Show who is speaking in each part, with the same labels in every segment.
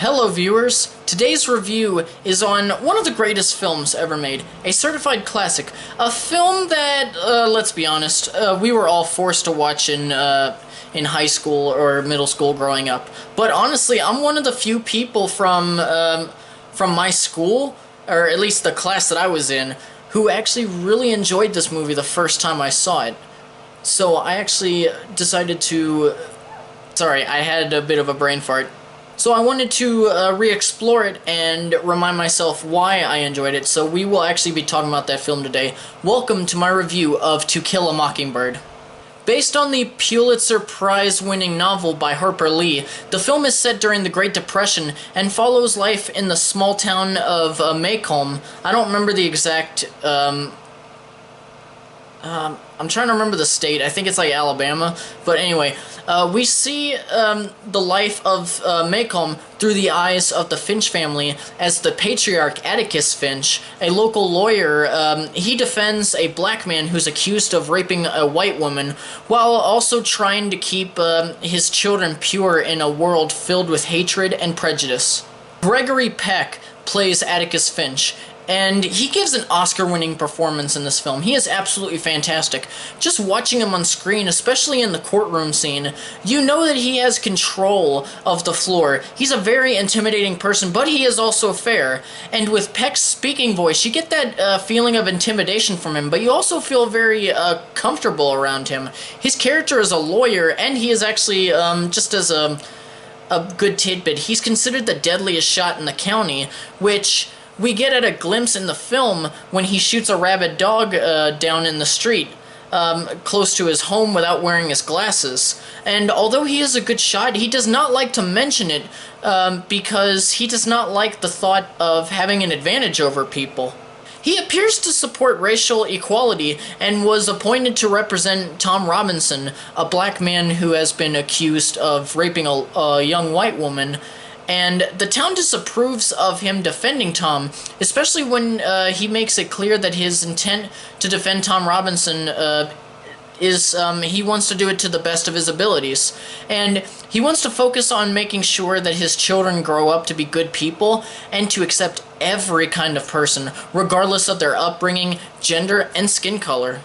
Speaker 1: Hello viewers! Today's review is on one of the greatest films ever made, a certified classic, a film that, let's be honest, we were all forced to watch in high school or middle school growing up. But honestly, I'm one of the few people from my school, or at least the class that I was in, who actually really enjoyed this movie the first time I saw it. So I actually decided to... Sorry, I had a bit of a brain fart. So I wanted to re-explore it and remind myself why I enjoyed it, so we will actually be talking about that film today. Welcome to my review of To Kill a Mockingbird. Based on the Pulitzer Prize-winning novel by Harper Lee, the film is set during the Great Depression and follows life in the small town of Macomb. I don't remember the exact... I'm trying to remember the state. I think it's like Alabama. But anyway, we see the life of Macomb through the eyes of the Finch family as the patriarch Atticus Finch, a local lawyer. He defends a black man who's accused of raping a white woman while also trying to keep his children pure in a world filled with hatred and prejudice. Gregory Peck plays Atticus Finch, and he gives an Oscar-winning performance in this film. He is absolutely fantastic. Just watching him on screen, especially in the courtroom scene, you know that he has control of the floor. He's a very intimidating person, but he is also fair. And with Peck's speaking voice, you get that feeling of intimidation from him, but you also feel very comfortable around him. His character is a lawyer, and he is actually, just as a good tidbit, he's considered the deadliest shot in the county, which... we get at a glimpse in the film when he shoots a rabid dog down in the street close to his home without wearing his glasses. And although he is a good shot, he does not like to mention it because he does not like the thought of having an advantage over people. He appears to support racial equality and was appointed to represent Tom Robinson, a black man who has been accused of raping a young white woman. And the town disapproves of him defending Tom, especially when he makes it clear that his intent to defend Tom Robinson is he wants to do it to the best of his abilities. And he wants to focus on making sure that his children grow up to be good people and to accept every kind of person, regardless of their upbringing, gender, and skin color.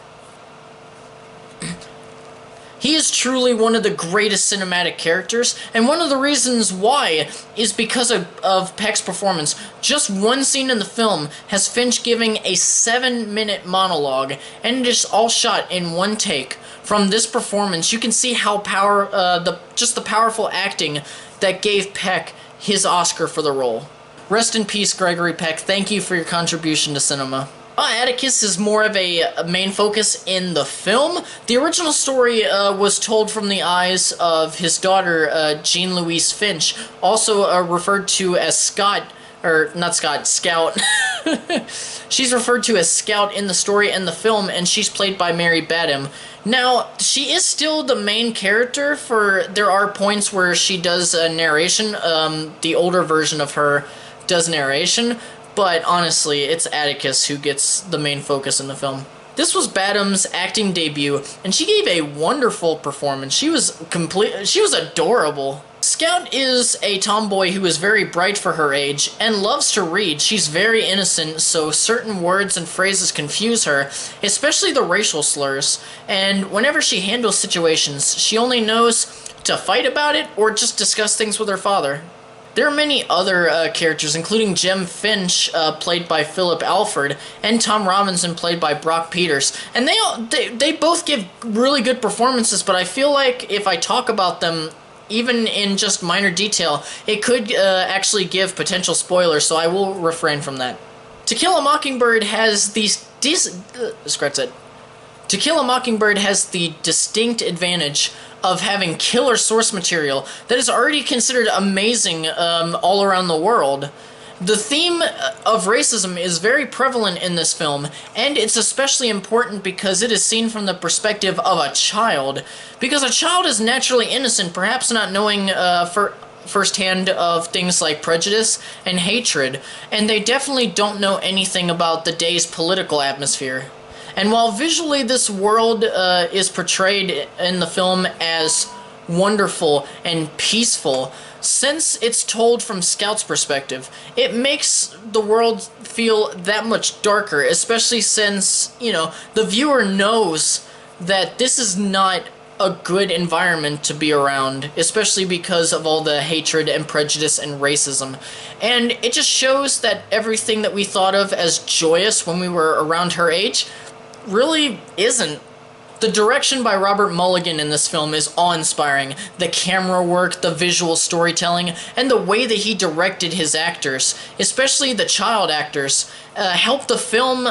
Speaker 1: He is truly one of the greatest cinematic characters, and one of the reasons why is because of Peck's performance. Just one scene in the film has Finch giving a 7-minute monologue, and it is all shot in one take. From this performance, you can see how the powerful acting that gave Peck his Oscar for the role. Rest in peace, Gregory Peck. Thank you for your contribution to cinema. Atticus is more of a main focus in the film. The original story was told from the eyes of his daughter, Jean Louise Finch, also referred to as Scout. She's referred to as Scout in the story and the film, and she's played by Mary Badham. Now, she is still the main character, for there are points where she does narration. The older version of her does narration. But honestly, it's Atticus who gets the main focus in the film. This was Badham's acting debut, and she gave a wonderful performance. She was adorable. Scout is a tomboy who is very bright for her age and loves to read. She's very innocent, so certain words and phrases confuse her, especially the racial slurs. And whenever she handles situations, she only knows to fight about it or just discuss things with her father. There are many other characters, including Jem Finch, played by Philip Alford, and Tom Robinson, played by Brock Peters. And they both give really good performances, but I feel like if I talk about them, even in just minor detail, it could actually give potential spoilers, so I will refrain from that. To Kill a Mockingbird has To Kill a Mockingbird has the distinct advantage of having killer source material that is already considered amazing all around the world. The theme of racism is very prevalent in this film, and it's especially important because it is seen from the perspective of a child. Because a child is naturally innocent, perhaps not knowing firsthand of things like prejudice and hatred, and they definitely don't know anything about the day's political atmosphere. And while visually this world is portrayed in the film as wonderful and peaceful, since it's told from Scout's perspective, it makes the world feel that much darker, especially since, you know, the viewer knows that this is not a good environment to be around, especially because of all the hatred and prejudice and racism. And it just shows that everything that we thought of as joyous when we were around her age really isn't. The direction by Robert Mulligan in this film is awe-inspiring. The camera work, the visual storytelling, and the way that he directed his actors, especially the child actors, helped the film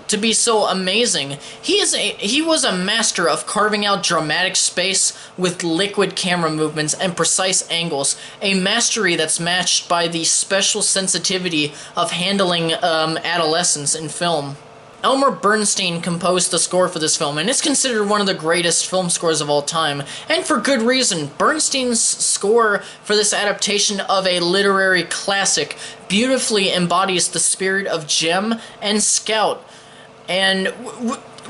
Speaker 1: to be so amazing. He was a master of carving out dramatic space with liquid camera movements and precise angles, a mastery that's matched by the special sensitivity of handling adolescence in film. Elmer Bernstein composed the score for this film, and it's considered one of the greatest film scores of all time, and for good reason. Bernstein's score for this adaptation of a literary classic beautifully embodies the spirit of Jem and Scout, and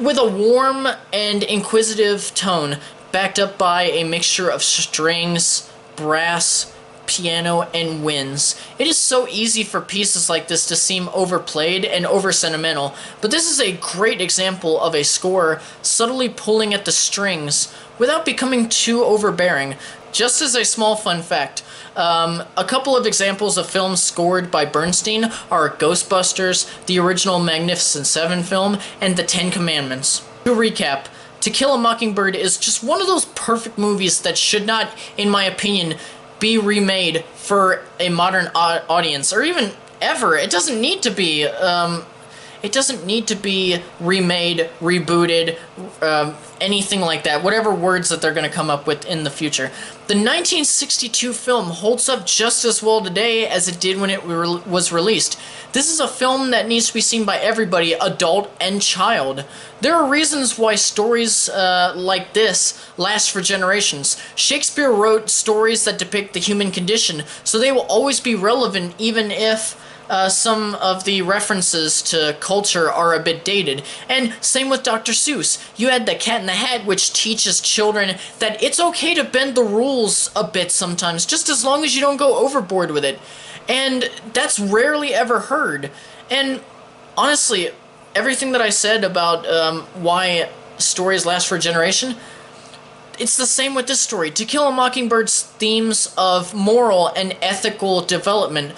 Speaker 1: with a warm and inquisitive tone, backed up by a mixture of strings, brass, piano, and winds. It is so easy for pieces like this to seem overplayed and over-sentimental, but this is a great example of a score subtly pulling at the strings without becoming too overbearing. Just as a small fun fact, a couple of examples of films scored by Bernstein are Ghostbusters, the original Magnificent Seven film, and The Ten Commandments. To recap, To Kill a Mockingbird is just one of those perfect movies that should not, in my opinion, be remade for a modern audience, or even ever. It doesn't need to be. It doesn't need to be remade, rebooted, anything like that. Whatever words that they're going to come up with in the future. The 1962 film holds up just as well today as it did when it was released. This is a film that needs to be seen by everybody, adult and child. There are reasons why stories like this last for generations. Shakespeare wrote stories that depict the human condition, so they will always be relevant even if some of the references to culture are a bit dated. And same with Dr. Seuss. You had The Cat in the Hat, which teaches children that it's okay to bend the rules a bit sometimes, just as long as you don't go overboard with it. And that's rarely ever heard. And honestly, everything that I said about why stories last for a generation, it's the same with this story. To Kill a Mockingbird's themes of moral and ethical development,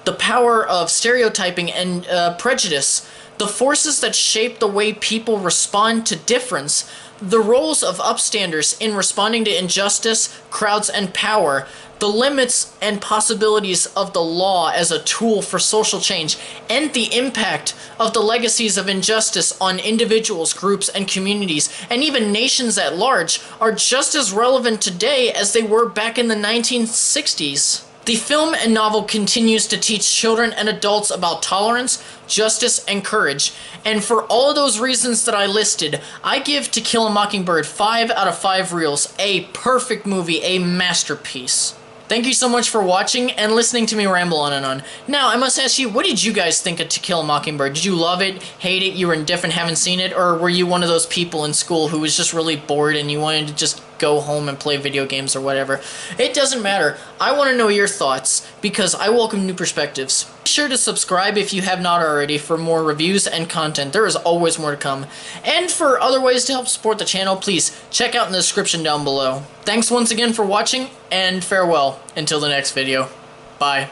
Speaker 1: the power of stereotyping and prejudice, the forces that shape the way people respond to difference, the roles of upstanders in responding to injustice, crowds, and power, the limits and possibilities of the law as a tool for social change, and the impact of the legacies of injustice on individuals, groups, and communities, and even nations at large, are just as relevant today as they were back in the 1960s. The film and novel continues to teach children and adults about tolerance, justice, and courage, and for all of those reasons that I listed, I give To Kill a Mockingbird 5 out of 5 reels, a perfect movie, a masterpiece. Thank you so much for watching and listening to me ramble on and on. Now, I must ask you, what did you guys think of To Kill a Mockingbird? Did you love it, hate it, you were indifferent, haven't seen it, or were you one of those people in school who was just really bored and you wanted to just go home and play video games or whatever? It doesn't matter. I want to know your thoughts because I welcome new perspectives. Be sure to subscribe if you have not already for more reviews and content. There is always more to come. And for other ways to help support the channel, please check out in the description down below. Thanks once again for watching, and farewell until the next video. Bye.